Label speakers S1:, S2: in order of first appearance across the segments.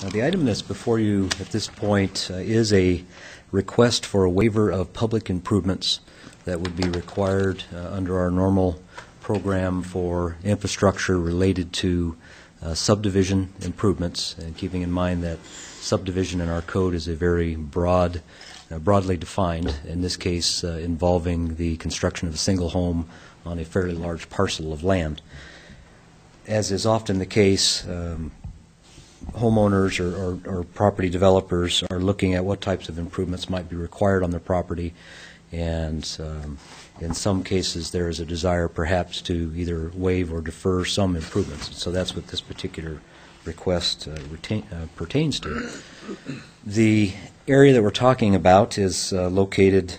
S1: The item that's before you at this point is a request for a waiver of public improvements that would be required under our normal program for infrastructure related to subdivision improvements, and keeping in mind that subdivision in our code is a very broadly defined, in this case involving the construction of a single home on a fairly large parcel of land. As is often the case, homeowners or property developers are looking at what types of improvements might be required on their property, and in some cases there is a desire perhaps to either waive or defer some improvements. So that's what this particular request pertains to. The area that we're talking about is located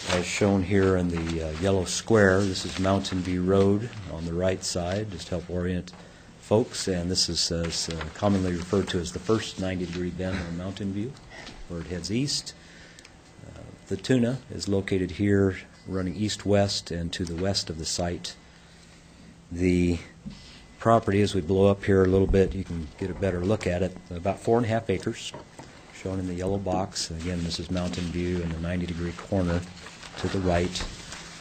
S1: as shown here in the yellow square. This is Mountain View Road on the right side, just to help orient folks, and this is commonly referred to as the first 90-degree bend on Mountain View, where it heads east. Thatuna is located here, running east-west and to the west of the site. The property, as we blow up here a little bit, you can get a better look at it, about 4.5 acres, shown in the yellow box. Again, this is Mountain View in the 90-degree corner to the right.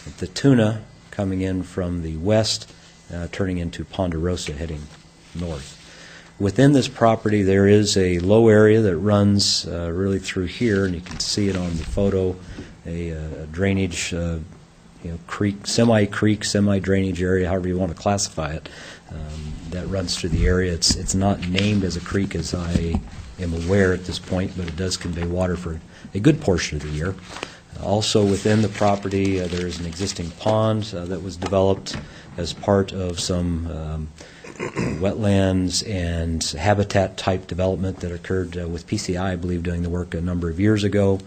S1: Thatuna coming in from the west, turning into Ponderosa, heading north. Within this property there is a low area that runs really through here, and you can see it on the photo, a drainage creek, semi-creek, semi-drainage area, however you want to classify it, that runs through the area. It's not named as a creek as I am aware at this point, but it does convey water for a good portion of the year. Also within the property there is an existing pond that was developed as part of some wetlands and habitat type development that occurred with PCI, I believe, doing the work a number of years ago.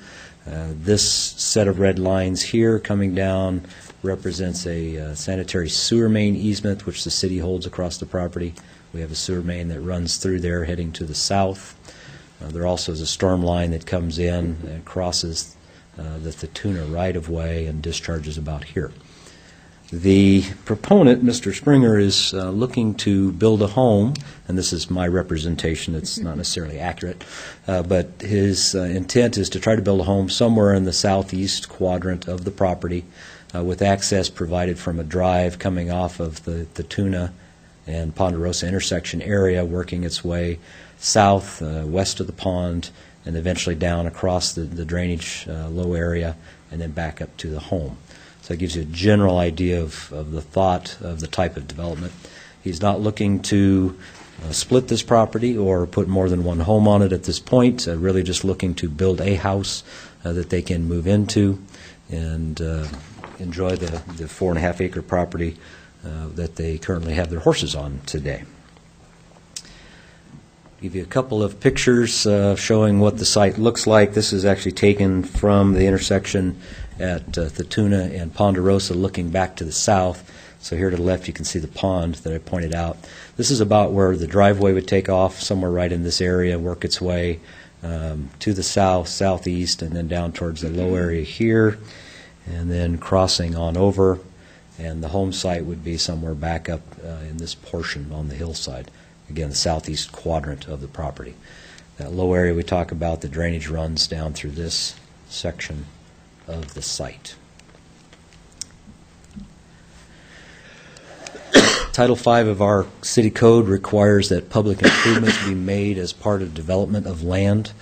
S1: This set of red lines here coming down represents a sanitary sewer main easement which the city holds across the property. We have a sewer main that runs through there heading to the south. There also is a storm line that comes in and crosses the Thatuna right-of-way and discharges about here. The proponent, Mr. Springer, is looking to build a home, and this is my representation. It's not necessarily accurate, but his intent is to try to build a home somewhere in the southeast quadrant of the property with access provided from a drive coming off of the Thatuna and Ponderosa intersection area, working its way south, west of the pond, and eventually down across the drainage low area and then back up to the home. So it gives you a general idea of the thought of the type of development. He's not looking to split this property or put more than one home on it at this point, really just looking to build a house that they can move into and enjoy the 4.5 acre property that they currently have their horses on today. Give you a couple of pictures showing what the site looks like. This is actually taken from the intersection at Thatuna and Ponderosa, looking back to the south. So here to the left you can see the pond that I pointed out. This is about where the driveway would take off, somewhere right in this area, work its way to the south, southeast, and then down towards the low area here, and then crossing on over. And the home site would be somewhere back up in this portion on the hillside. Again, the southeast quadrant of the property. That low area we talk about, the drainage runs down through this section of the site. Title V of our city code requires that public improvements be made as part of development of land.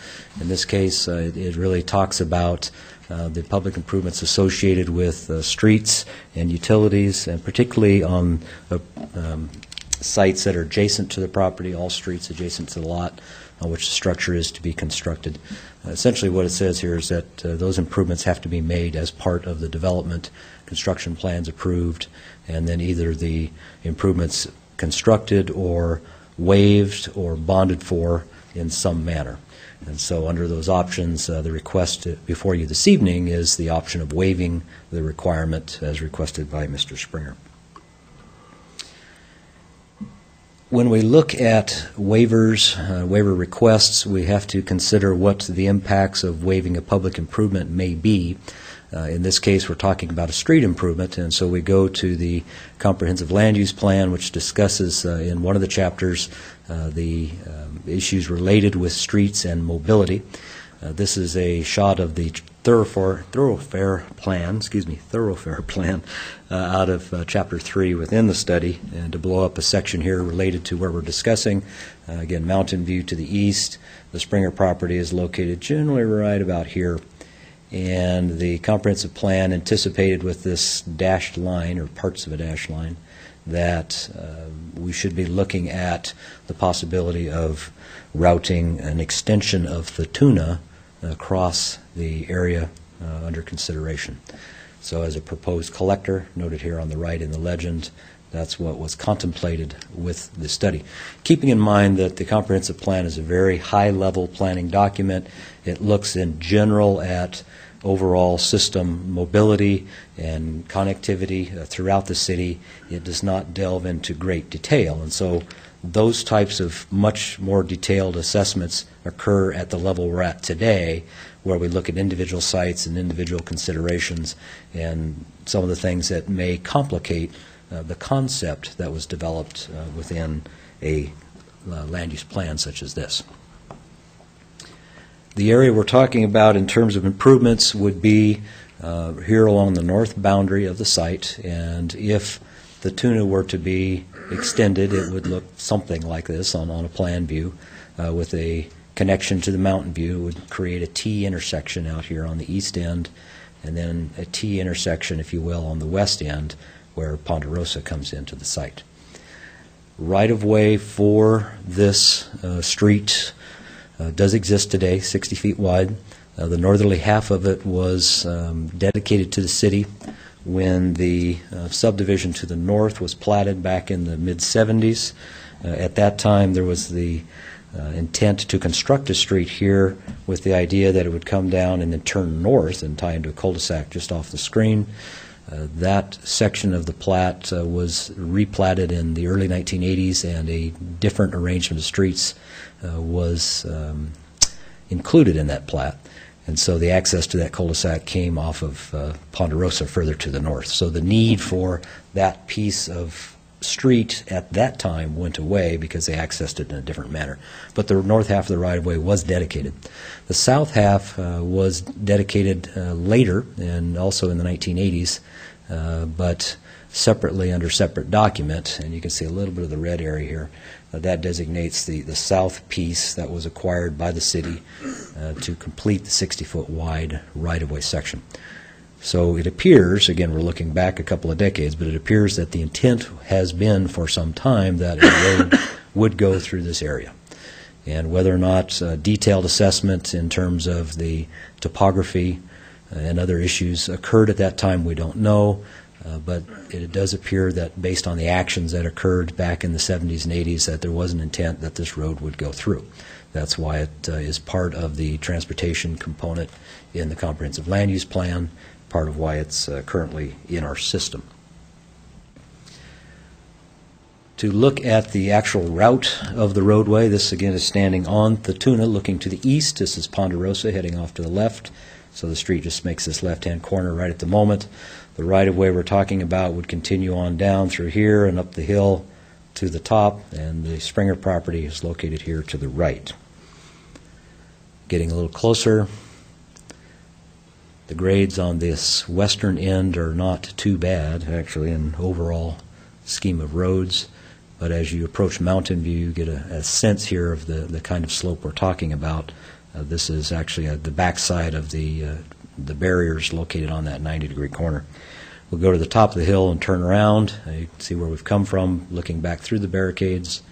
S1: In this case, it really talks about the public improvements associated with streets and utilities, and particularly on sites that are adjacent to the property, all streets adjacent to the lot on which the structure is to be constructed. Essentially what it says here is that those improvements have to be made as part of the development, construction plans approved, and then either the improvements constructed or waived or bonded for in some manner. And so under those options, the request before you this evening is the option of waiving the requirement as requested by Mr. Springer. When we look at waivers, waiver requests, we have to consider what the impacts of waiving a public improvement may be. In this case, we're talking about a street improvement, and so we go to the Comprehensive Land Use Plan, which discusses in one of the chapters the issues related with streets and mobility. This is a shot of the thoroughfare plan out of Chapter 3 within the study, and to blow up a section here related to where we're discussing. Again, Mountain View to the east. The Springer property is located generally right about here. And the comprehensive plan anticipated with this dashed line, or parts of a dashed line, that we should be looking at the possibility of routing an extension of Thatuna across the area under consideration. So as a proposed collector, noted here on the right in the legend, that's what was contemplated with the study. Keeping in mind that the comprehensive plan is a very high-level planning document, it looks in general at overall system mobility and connectivity throughout the city. It does not delve into great detail, and so those types of much more detailed assessments occur at the level we're at today, where we look at individual sites and individual considerations and some of the things that may complicate the concept that was developed within a land use plan such as this. The area we're talking about in terms of improvements would be here along the north boundary of the site, and if the Thatuna were to be extended, it would look something like this on a plan view with a connection to the Mountain View. It would create a T intersection out here on the east end, and then a T intersection, if you will, on the west end where Ponderosa comes into the site. Right-of-way for this street does exist today, 60 feet wide. The northerly half of it was dedicated to the city when the subdivision to the north was platted back in the mid-70s. At that time, there was the intent to construct a street here with the idea that it would come down and then turn north and tie into a cul-de-sac just off the screen. That section of the plat was replatted in the early 1980s, and a different arrangement of streets was included in that plat. And so the access to that cul-de-sac came off of Ponderosa further to the north. So the need for that piece of street at that time went away because they accessed it in a different manner. But the north half of the right-of-way was dedicated. The south half was dedicated later, and also in the 1980s, but separately under separate document. And you can see a little bit of the red area here. That designates the south piece that was acquired by the city to complete the 60-foot wide right-of-way section. So it appears, again, we're looking back a couple of decades, but it appears that the intent has been for some time that a road would go through this area. And whether or not detailed assessment in terms of the topography and other issues occurred at that time, we don't know. But it does appear that based on the actions that occurred back in the 70s and 80s, that there was an intent that this road would go through. That's why it is part of the transportation component in the comprehensive land use plan, part of why it's currently in our system. To look at the actual route of the roadway, this again is standing on Thatuna looking to the east. This is Ponderosa heading off to the left. So the street just makes this left-hand corner right at the moment. The right-of-way we're talking about would continue on down through here and up the hill to the top, and the Springer property is located here to the right. Getting a little closer, the grades on this western end are not too bad, actually, in overall scheme of roads. But as you approach Mountain View, you get a sense here of the kind of slope we're talking about. This is actually the backside of the barriers located on that 90-degree corner. We'll go to the top of the hill and turn around. You can see where we've come from, looking back through the barricades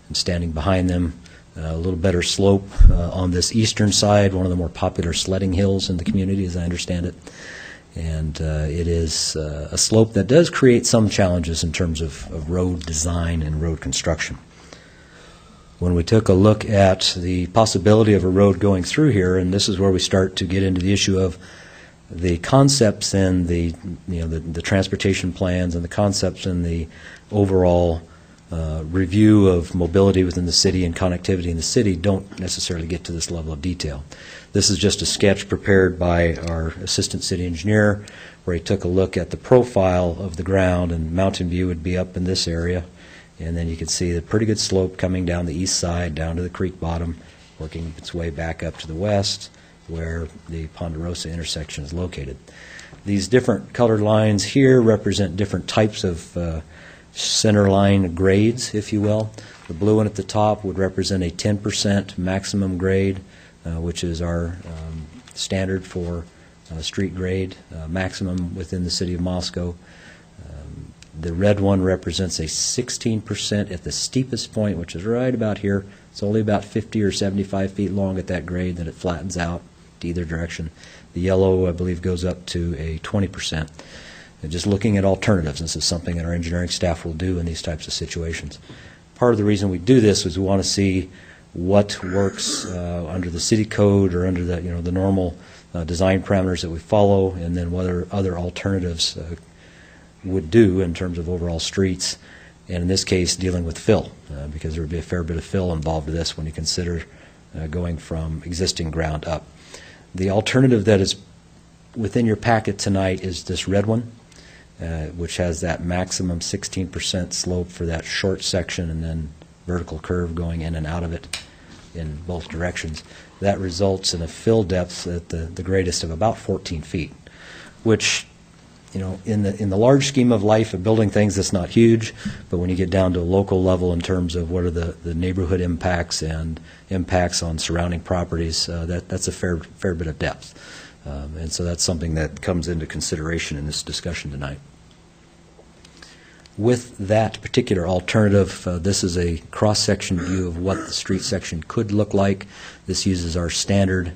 S1: and standing behind them. A little better slope on this eastern side, one of the more popular sledding hills in the community, as I understand it. And it is a slope that does create some challenges in terms of road design and road construction. When we took a look at the possibility of a road going through here, and this is where we start to get into the issue of the concepts and the transportation plans and the concepts and the overall review of mobility within the city and connectivity in the city don't necessarily get to this level of detail. This is just a sketch prepared by our assistant city engineer where he took a look at the profile of the ground, and Mountain View would be up in this area, and then you can see the pretty good slope coming down the east side down to the creek bottom, working its way back up to the west where the Ponderosa intersection is located. These different colored lines here represent different types of center line grades, if you will. The blue one at the top would represent a 10% maximum grade, which is our standard for street grade maximum within the city of Moscow. The red one represents a 16% at the steepest point, which is right about here. It's only about 50 or 75 feet long at that grade, then it flattens out to either direction. The yellow, I believe, goes up to a 20%. And just looking at alternatives, this is something that our engineering staff will do in these types of situations. Part of the reason we do this is we want to see what works under the city code or under the the normal design parameters that we follow, and then what other alternatives would do in terms of overall streets, and in this case dealing with fill, because there would be a fair bit of fill involved with this when you consider going from existing ground up. The alternative that is within your packet tonight is this red one, which has that maximum 16% slope for that short section and then vertical curve going in and out of it in both directions. That results in a fill depth at the greatest of about 14 feet, which in the large scheme of life of building things, that's not huge, but when you get down to a local level in terms of what are the neighborhood impacts and impacts on surrounding properties, that's a fair bit of depth. And so that's something that comes into consideration in this discussion tonight. With that particular alternative, this is a cross-section view of what the street section could look like. This uses our standard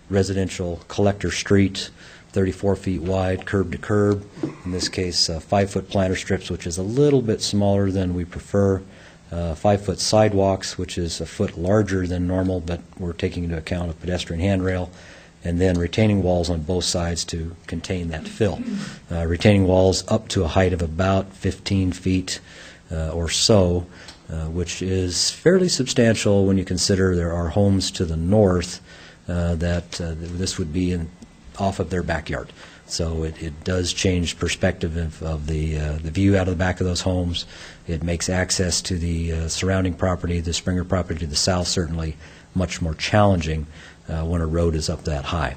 S1: residential collector street, 34 feet wide, curb to curb. In this case, 5-foot planter strips, which is a little bit smaller than we prefer. 5-foot sidewalks, which is a foot larger than normal, but we're taking into account a pedestrian handrail. And then retaining walls on both sides to contain that fill. Retaining walls up to a height of about 15 feet or so, which is fairly substantial when you consider there are homes to the north that this would be off of their backyard. So it does change perspective of the view out of the back of those homes. It makes access to the surrounding property, the Springer property to the south, certainly much more challenging when a road is up that high.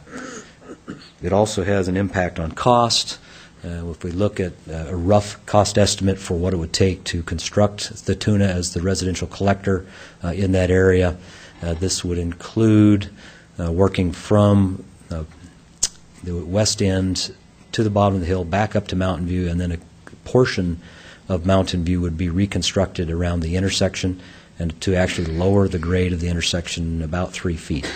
S1: It also has an impact on cost. If we look at a rough cost estimate for what it would take to construct Thatuna as the residential collector in that area, this would include working from the west end to the bottom of the hill, back up to Mountain View, and then a portion of Mountain View would be reconstructed around the intersection and to actually lower the grade of the intersection about 3 feet.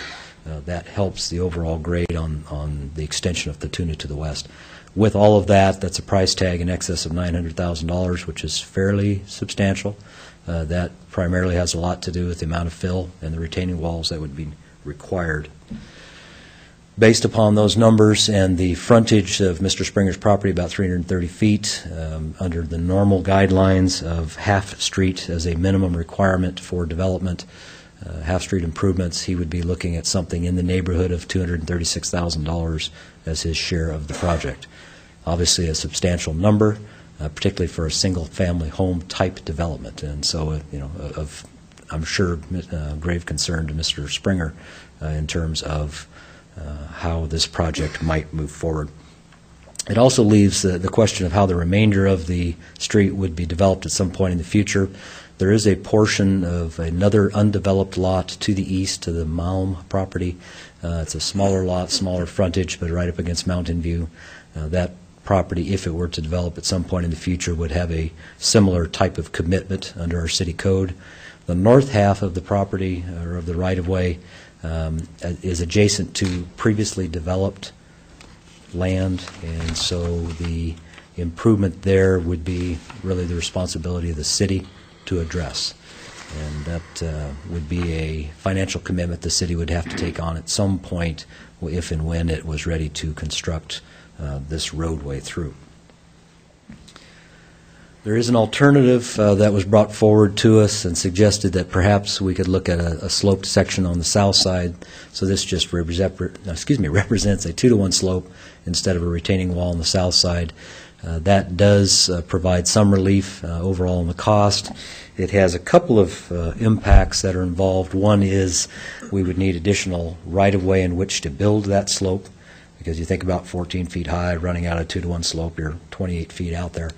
S1: That helps the overall grade on the extension of Thatuna to the west. With all of that, that's a price tag in excess of $900,000, which is fairly substantial. That primarily has a lot to do with the amount of fill and the retaining walls that would be required. Based upon those numbers and the frontage of Mr. Springer's property, about 330 feet, under the normal guidelines of half-street as a minimum requirement for development, half-street improvements, he would be looking at something in the neighborhood of $236,000 as his share of the project. Obviously a substantial number, particularly for a single-family home type development. And so, of I'm sure grave concern to Mr. Springer in terms of how this project might move forward. It also leaves the question of how the remainder of the street would be developed at some point in the future. There is a portion of another undeveloped lot to the east, to the Malm property. It's a smaller lot, smaller frontage, but right up against Mountain View. That property, if it were to develop at some point in the future, would have a similar type of commitment under our city code. The north half of the property, or of the right-of-way, is adjacent to previously developed land, and so the improvement there would be really the responsibility of the city to address. And that would be a financial commitment the city would have to take on at some point if and when it was ready to construct this roadway through. There is an alternative that was brought forward to us and suggested that perhaps we could look at a sloped section on the south side. So this just represents a 2-to-1 slope instead of a retaining wall on the south side. That does provide some relief overall in the cost. It has a couple of impacts that are involved. One is we would need additional right-of-way in which to build that slope, because you think about 14 feet high, running out a 2-to-1 slope, you're 28 feet out there.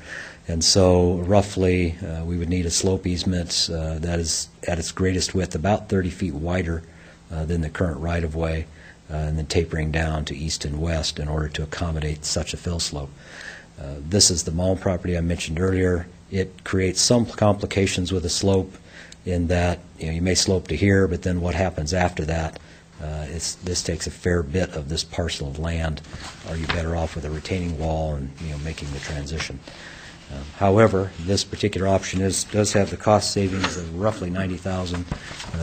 S1: And so roughly we would need a slope easement that is at its greatest width about 30 feet wider than the current right-of-way, and then tapering down to east and west in order to accommodate such a fill slope. This is the Malm property I mentioned earlier. It creates some complications with a slope in that you may slope to here, but then what happens after that? This takes a fair bit of this parcel of land. Are you better off with a retaining wall and making the transition? However, this particular option does have the cost savings of roughly $90,000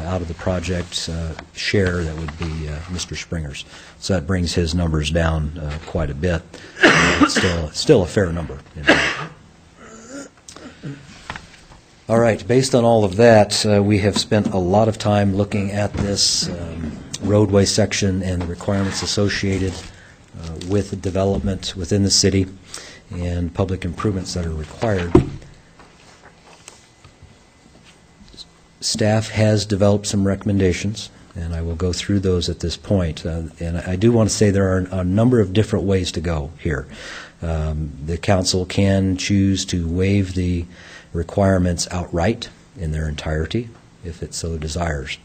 S1: out of the project share that would be Mr. Springer's. So that brings his numbers down quite a bit. It's still a fair number. All right, based on all of that, we have spent a lot of time looking at this roadway section and the requirements associated with the development within the city and public improvements that are required. Staff has developed some recommendations, and I will go through those at this point. And I do want to say there are a number of different ways to go here. The council can choose to waive the requirements outright in their entirety, if it so desires.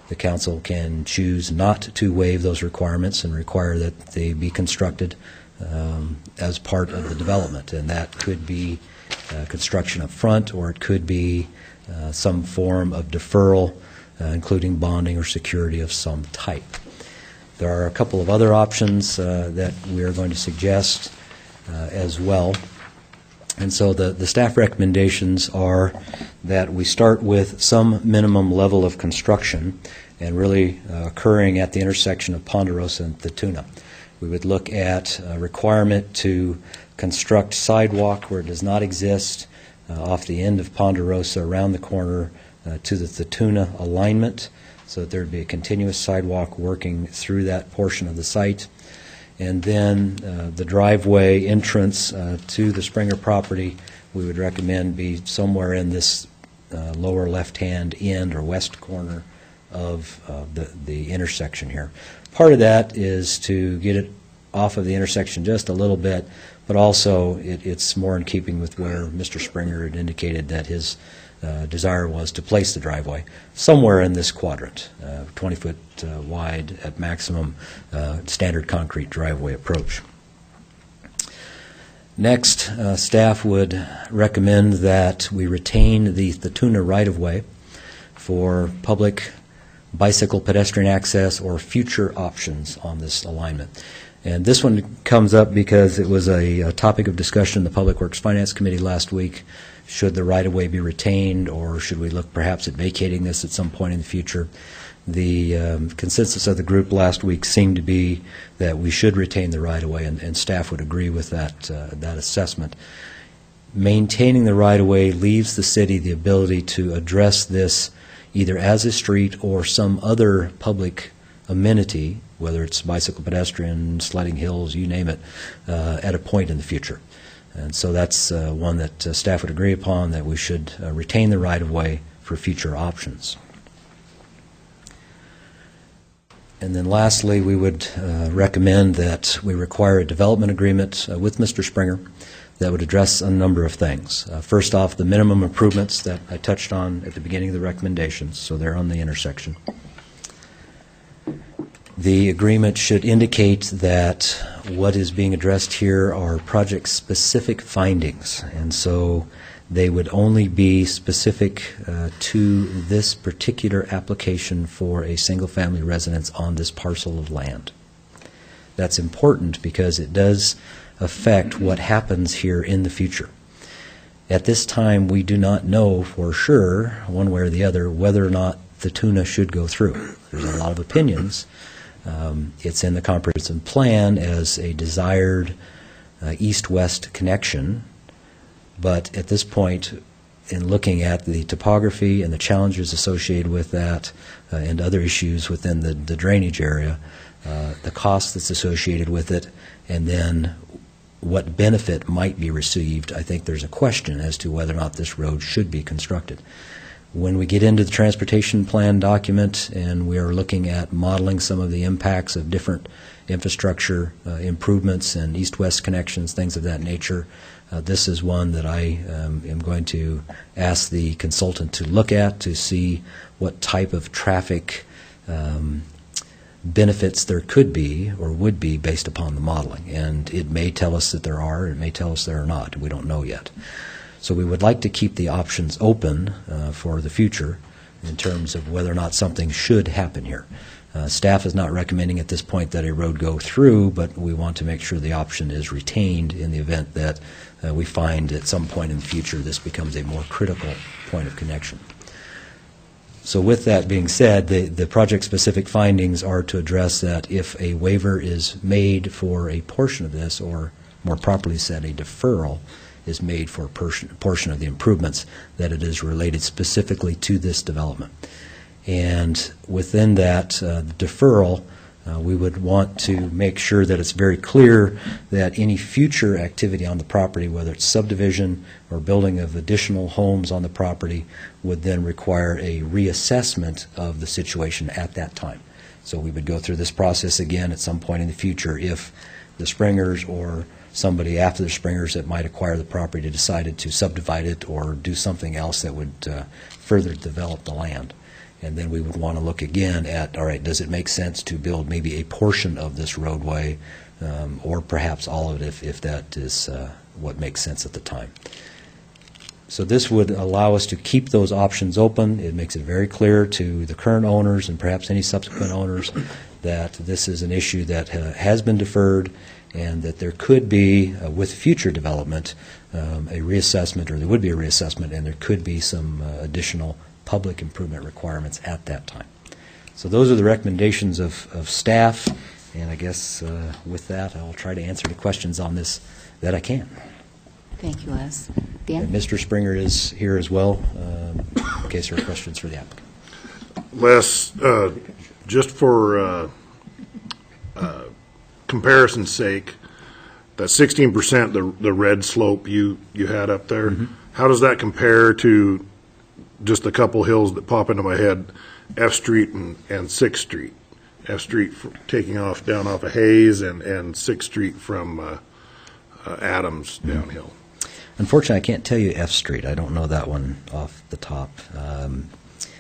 S1: The council can choose not to waive those requirements and require that they be constructed as part of the development, and that could be construction up front, or it could be some form of deferral, including bonding or security of some type. There are a couple of other options that we are going to suggest as well. And so the staff recommendations are that we start with some minimum level of construction and really occurring at the intersection of Ponderosa and Thatuna. We would look at a requirement to construct sidewalk where it does not exist off the end of Ponderosa around the corner to the Thatuna alignment, so that there would be a continuous sidewalk working through that portion of the site. And then the driveway entrance to the Springer property, we would recommend be somewhere in this lower left-hand end or west corner of the intersection here. Part of that is to get it off of the intersection just a little bit, but also it's more in keeping with where Mr. Springer had indicated that his desire was to place the driveway somewhere in this quadrant, 20-foot wide at maximum, standard concrete driveway approach. Next, staff would recommend that we retain the Thatuna right-of-way for public bicycle pedestrian access or future options on this alignment. And this one comes up because it was a topic of discussion in the Public Works Finance Committee last week. Should the right-of-way be retained, or should we look perhaps at vacating this at some point in the future? The consensus of the group last week seemed to be that we should retain the right-of-way, and staff would agree with that assessment. Maintaining the right-of-way leaves the city the ability to address this either as a street or some other public amenity, whether it's bicycle, pedestrian, sledding hills, you name it, at a point in the future. And so that's one that staff would agree upon, that we should retain the right-of-way for future options. And then lastly, we would recommend that we require a development agreement with Mr. Springer that would address a number of things. First off, the minimum improvements that I touched on at the beginning of the recommendations, so they're on the intersection. The agreement should indicate that what is being addressed here are project-specific findings, and so they would only be specific to this particular application for a single-family residence on this parcel of land. That's important because it does affect what happens here in the future. At this time, we do not know for sure, one way or the other, whether or not Thatuna should go through. There's a lot of opinions. It's in the comprehensive plan as a desired east-west connection, But at this point, in looking at the topography and the challenges associated with that and other issues within the drainage area, the cost that's associated with it, and then what benefit might be received, I think there's a question as to whether or not this road should be constructed. When we get into the transportation plan document and we are looking at modeling some of the impacts of different infrastructure improvements and east-west connections, things of that nature, this is one that I am going to ask the consultant to look at to see what type of traffic benefits there could be or would be based upon the modeling. And it may tell us that there are, it may tell us there are not. We don't know yet. So we would like to keep the options open for the future in terms of whether or not something should happen here. Staff is not recommending at this point that a road go through, but we want to make sure the option is retained in the event that we find at some point in the future this becomes a more critical point of connection. So with that being said, the project-specific findings are to address that if a waiver is made for a portion of this, or more properly said, a deferral is made for a portion of the improvements, that it is related specifically to this development. And within that deferral, we would want to make sure that it's very clear that any future activity on the property, whether it's subdivision or building of additional homes on the property, would then require a reassessment of the situation at that time. So we would go through this process again at some point in the future if the Springers or somebody after the Springers that might acquire the property decided to subdivide it or do something else that would further develop the land. And then we would want to look again at, all right, does it make sense to build maybe a portion of this roadway or perhaps all of it if that is what makes sense at the time. So this would allow us to keep those options open. It makes it very clear to the current owners and perhaps any subsequent owners that this is an issue that has been deferred and that there could be, with future development, a reassessment, or there would be a reassessment, and there could be some additional public improvement requirements at that time. So those are the recommendations of staff, and I guess with that I'll try to answer the questions on this that I can.
S2: Thank you, Les. Dan?
S1: And Mr. Springer is here as well in case there are questions for the applicant.
S3: Les, just for comparison's sake, that 16%, the red slope you had up there, how does that compare to just a couple hills that pop into my head, F Street and 6th Street? F Street taking off down off of Hayes and 6th Street from Adams downhill.
S1: Unfortunately, I can't tell you F Street. I don't know that one off the top.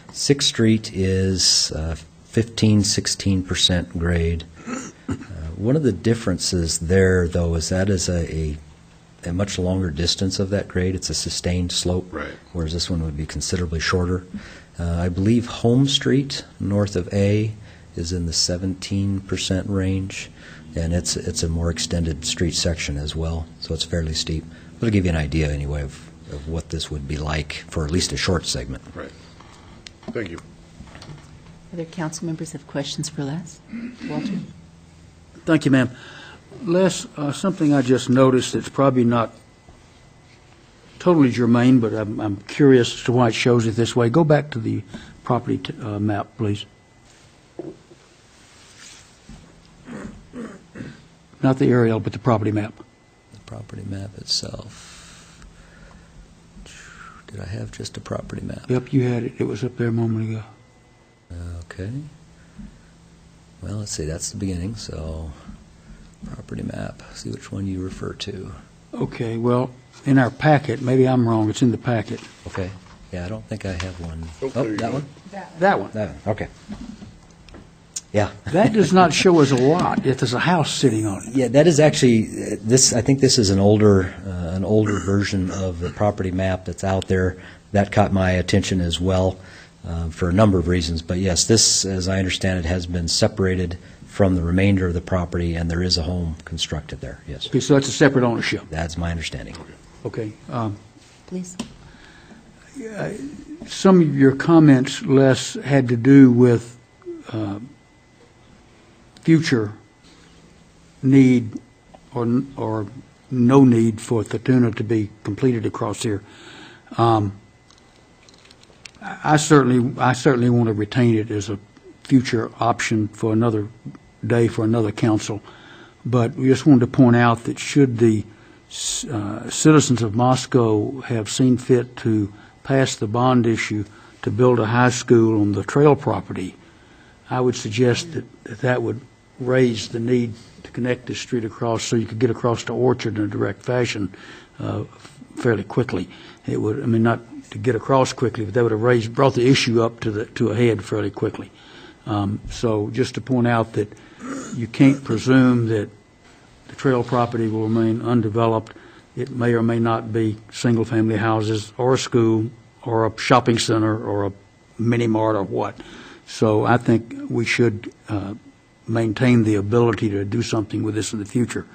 S1: 6th Street is 15–16% grade. One of the differences there, though, is that is a much longer distance of that grade. It's a sustained slope,
S3: right,
S1: whereas this one would be considerably shorter. I believe Home Street, north of A, is in the 17% range, and it's a more extended street section as well, so it's fairly steep. But it'll give you an idea, anyway, of what this would be like for at least a short segment.
S3: Right. Thank you.
S2: Other council members have questions for Les? Walter?
S4: Thank you, ma'am. Les, something I just noticed that's probably not totally germane, but I'm curious as to why it shows it this way. Go back to the property map, please. Not the aerial, but the property map.
S1: The property map itself. Did I have just a property map?
S4: Yep, you had it. It was up there a moment ago.
S1: Okay. Well, let's see. That's the beginning, so property map. See which one you refer to.
S4: Okay, well, in our packet, maybe I'm wrong, it's in the packet.
S1: Okay. Yeah, I don't think I have one.
S3: Oh,
S1: that one?
S4: That one.
S1: That one. Okay. Yeah.
S4: That does not show us a lot, yet there's a house sitting on it.
S1: Yeah, that is actually this. I think this is an older version of the property map that's out there. That caught my attention as well for a number of reasons. But yes, this, as I understand it, has been separated from the remainder of the property, and there is a home constructed there. Yes.
S4: Okay, so that's a separate ownership.
S1: That's my understanding.
S4: Okay.
S2: Please.
S4: Some of your comments, Les, had to do with future need or no need for Thatuna to be completed across here. I certainly want to retain it as a future option for another day for another council. But we just wanted to point out that should the citizens of Moscow have seen fit to pass the bond issue to build a high school on the trail property, I would suggest that would raise the need to connect this street across so you could get across to Orchard in a direct fashion fairly quickly. It would, I mean, not to get across quickly, but that would have brought the issue up to a head fairly quickly. So just to point out that you can't presume that the trail property will remain undeveloped. It may or may not be single-family houses or a school or a shopping center or a mini-mart or what. So I think we should maintain the ability to do something with this in the future.